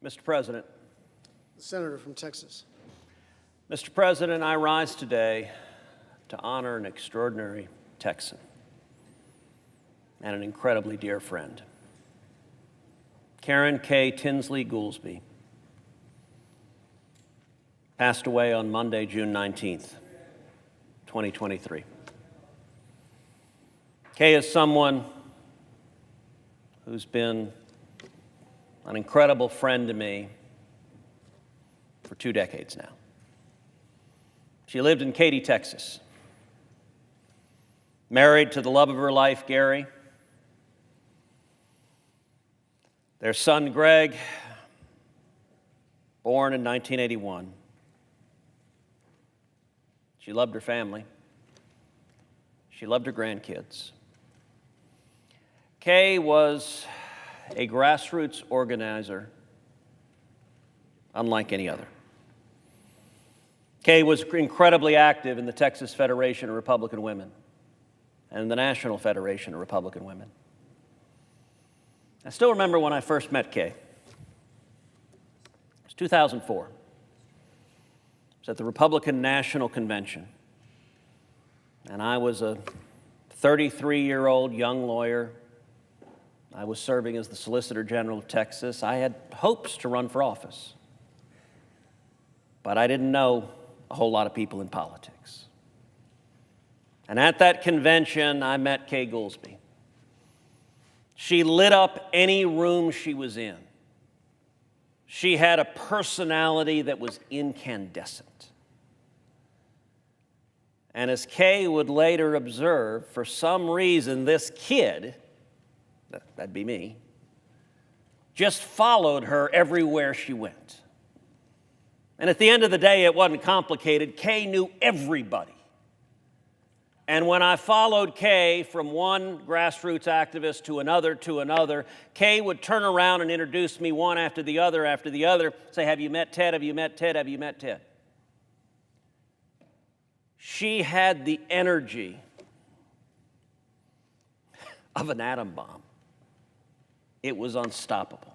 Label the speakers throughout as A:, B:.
A: Mr. President.
B: The senator from Texas.
A: Mr. President, I rise today to honor an extraordinary Texan and an incredibly dear friend. Karen Kaye Tinsley Goolsby passed away on Monday, June 19th, 2023. Kaye is someone who's been an incredible friend to me for 2 decades now. She lived in Katy, Texas, married to the love of her life, Gary. Their son, Greg, born in 1981. She loved her family. She loved her grandkids. Kaye was a grassroots organizer unlike any other. Kaye was incredibly active in the Texas Federation of Republican Women and the National Federation of Republican Women. I still remember when I first met Kaye. It was 2004. It was at the Republican National Convention. And I was a 33-year-old young lawyer. I was serving as the Solicitor General of Texas. I had hopes to run for office, but I didn't know a whole lot of people in politics. And at that convention, I met Kaye Goolsby. She lit up any room she was in. She had a personality that was incandescent. And as Kaye would later observe, for some reason, this kid, that'd be me, just followed her everywhere she went. And at the end of the day, it wasn't complicated. Kaye knew everybody. And when I followed Kaye from one grassroots activist to another, Kaye would turn around and introduce me one after the other, say, have you met Ted? Have you met Ted? Have you met Ted? She had the energy of an atom bomb. It was unstoppable.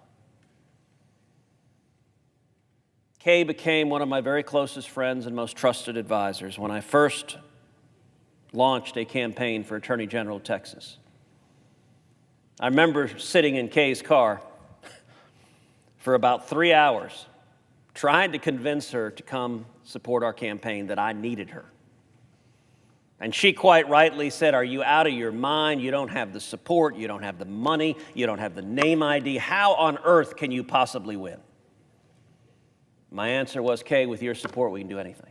A: Kaye became one of my very closest friends and most trusted advisors when I first launched a campaign for Attorney General of Texas. I remember sitting in Kaye's car for about 3 hours trying to convince her to come support our campaign, that I needed her. And she quite rightly said, are you out of your mind? You don't have the support, you don't have the money, you don't have the name ID. How on earth can you possibly win? My answer was, Kaye, with your support, we can do anything.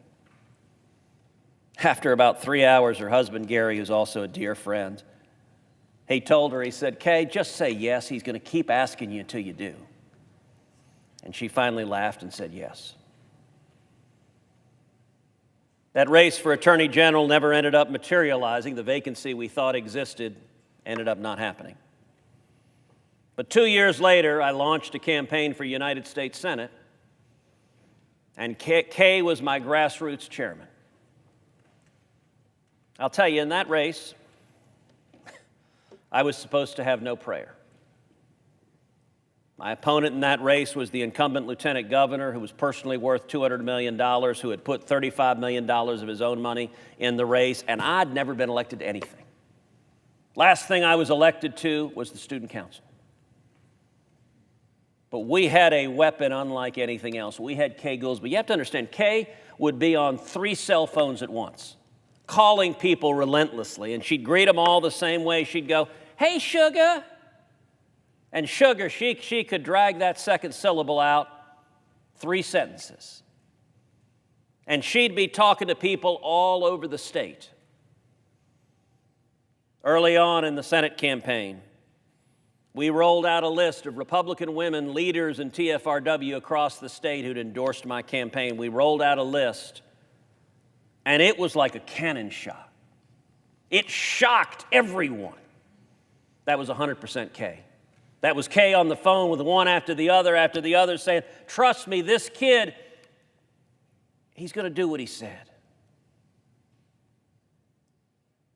A: After about 3 hours, her husband, Gary, who's also a dear friend, he told her, he said, Kaye, just say yes. He's going to keep asking you until you do. And she finally laughed and said yes. That race for Attorney General never ended up materializing. The vacancy we thought existed ended up not happening. But 2 years later, I launched a campaign for United States Senate, and Kaye was my grassroots chairman. I'll tell you, in that race, I was supposed to have no prayer. My opponent in that race was the incumbent lieutenant governor, who was personally worth $200 million, who had put $35 million of his own money in the race, and I'd never been elected to anything. Last thing I was elected to was the student council. But we had a weapon unlike anything else. We had Kaye Goolsby. You have to understand, Kaye would be on 3 cell phones at once, calling people relentlessly, and she'd greet them all the same way. She'd go, hey, sugar. And sugar, she could drag that second syllable out 3 sentences. And she'd be talking to people all over the state. Early on in the Senate campaign, we rolled out a list of Republican women leaders in TFRW across the state who'd endorsed my campaign. We rolled out a list, and it was like a cannon shot. It shocked everyone. That was 100% Kaye. That was Kaye on the phone with one after the other saying, trust me, this kid, he's going to do what he said.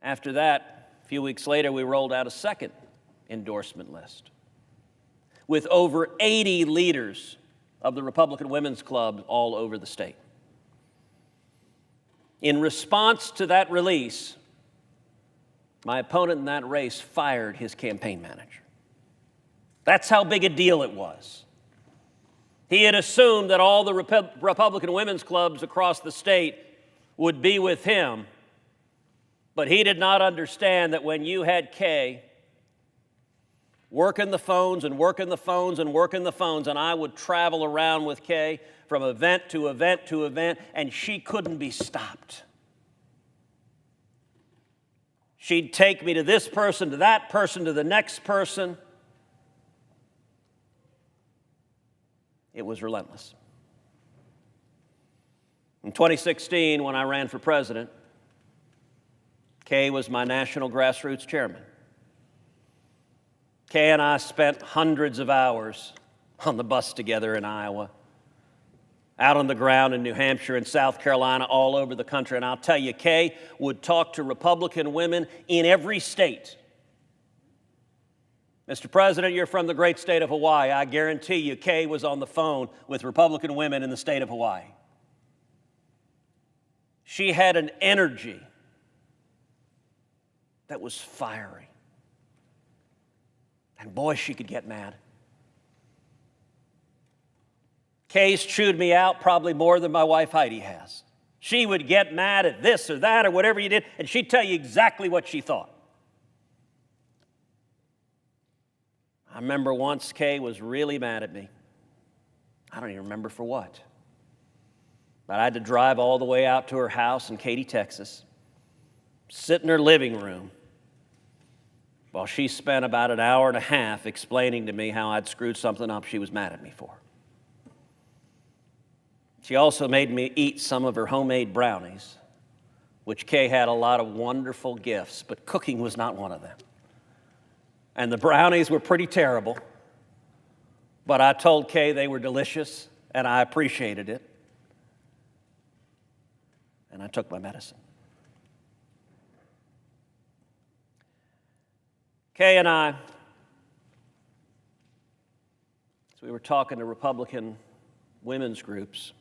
A: After that, a few weeks later, we rolled out a second endorsement list with over 80 leaders of the Republican Women's Club all over the state. In response to that release, my opponent in that race fired his campaign manager. That's how big a deal it was. He had assumed that all the Republican women's clubs across the state would be with him, but he did not understand that when you had Kaye working the phones and working the phones and working the phones, and I would travel around with Kaye from event to event to event, and she couldn't be stopped. She'd take me to this person, to that person, to the next person. It was relentless. In 2016, when I ran for president, Kaye was my national Grassroots chairman. Kaye and I spent hundreds of hours on the bus together in Iowa, out on the ground in New Hampshire and South Carolina, all over the country. And I'll tell you, Kaye would talk to Republican women in every state. Mr. President, you're from the great state of Hawaii. I guarantee you, Kaye was on the phone with Republican women in the state of Hawaii. She had an energy that was fiery. And boy, she could get mad. Kaye's chewed me out probably more than my wife Heidi has. She would get mad at this or that or whatever you did, and she'd tell you exactly what she thought. I remember once Kaye was really mad at me. I don't even remember for what. But I had to drive all the way out to her house in Katy, Texas, sit in her living room, while she spent about an hour and a half explaining to me how I'd screwed something up she was mad at me for. She also made me eat some of her homemade brownies, which Kaye had a lot of wonderful gifts, but cooking was not one of them. And the brownies were pretty terrible, but I told Kaye they were delicious, and I appreciated it. And I took my medicine. Kaye and I, as we were talking to Republican women's groups,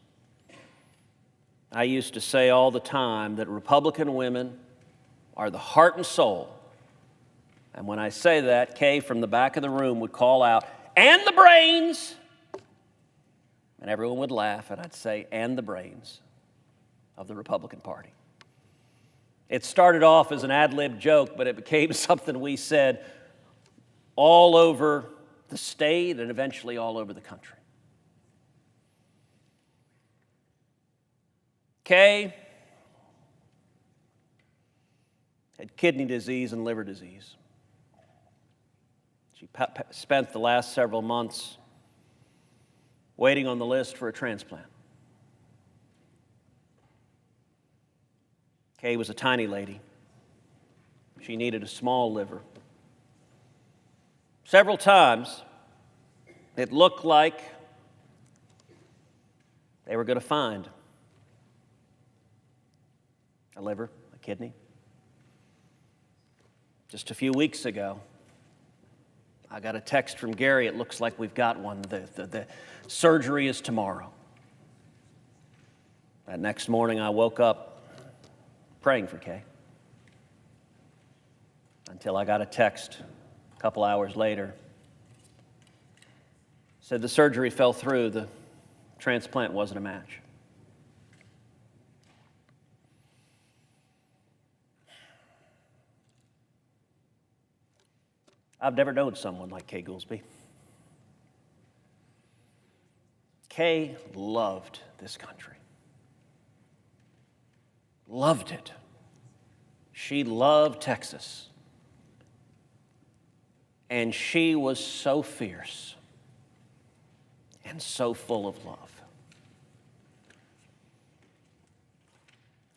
A: I used to say all the time that Republican women are the heart and soul. And when I say that, Kaye from the back of the room would call out, "And the brains!" And everyone would laugh, and I'd say, "And the brains of the Republican Party." It started off as an ad-lib joke, but it became something we said all over the state and eventually all over the country. Kaye had kidney disease and liver disease. She spent the last several months waiting on the list for a transplant. Kaye was a tiny lady. She needed a small liver. Several times, it looked like they were going to find a liver, a kidney. Just a few weeks ago, I got a text from Gary. It looks like we've got one. The surgery is tomorrow. That next morning, I woke up praying for Kaye until I got a text a couple hours later. Said the surgery fell through. The transplant wasn't a match. I've never known someone like Kaye Goolsby. Kaye loved this country. Loved it. She loved Texas. And she was so fierce and so full of love.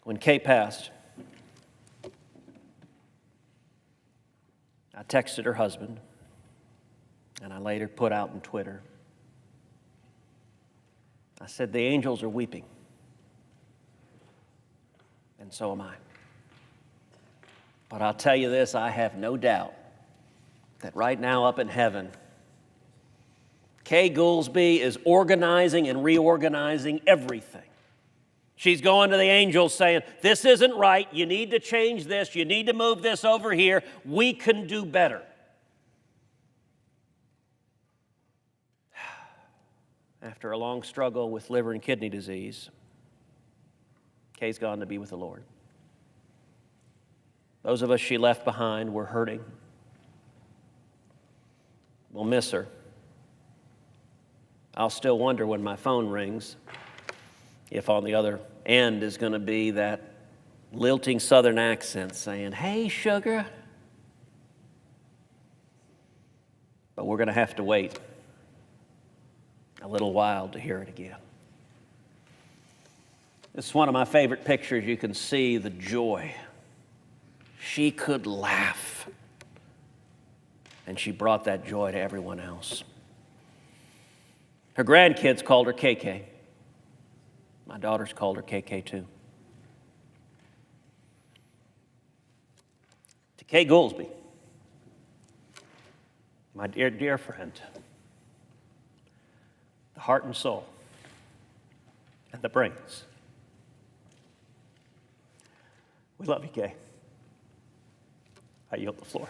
A: When Kaye passed, I texted her husband, and I later put out on Twitter. I said, "The angels are weeping, and so am I. But I'll tell you this, I have no doubt that right now up in heaven, Kaye Goolsby is organizing and reorganizing everything. She's going to the angels saying, this isn't right, you need to change this, you need to move this over here, we can do better. After a long struggle with liver and kidney disease, Kaye's gone to be with the Lord. Those of us she left behind were hurting. We'll miss her. I'll still wonder when my phone rings if on the other end is going to be that lilting southern accent saying, hey, sugar. But we're going to have to wait a little while to hear it again. It's one of my favorite pictures. You can see the joy. She could laugh, and she brought that joy to everyone else. Her grandkids called her KK. My daughters called her KK too. To Kaye Goolsby, my dear, dear friend, the heart and soul, and the brains. We love you, Kaye. I yield the floor.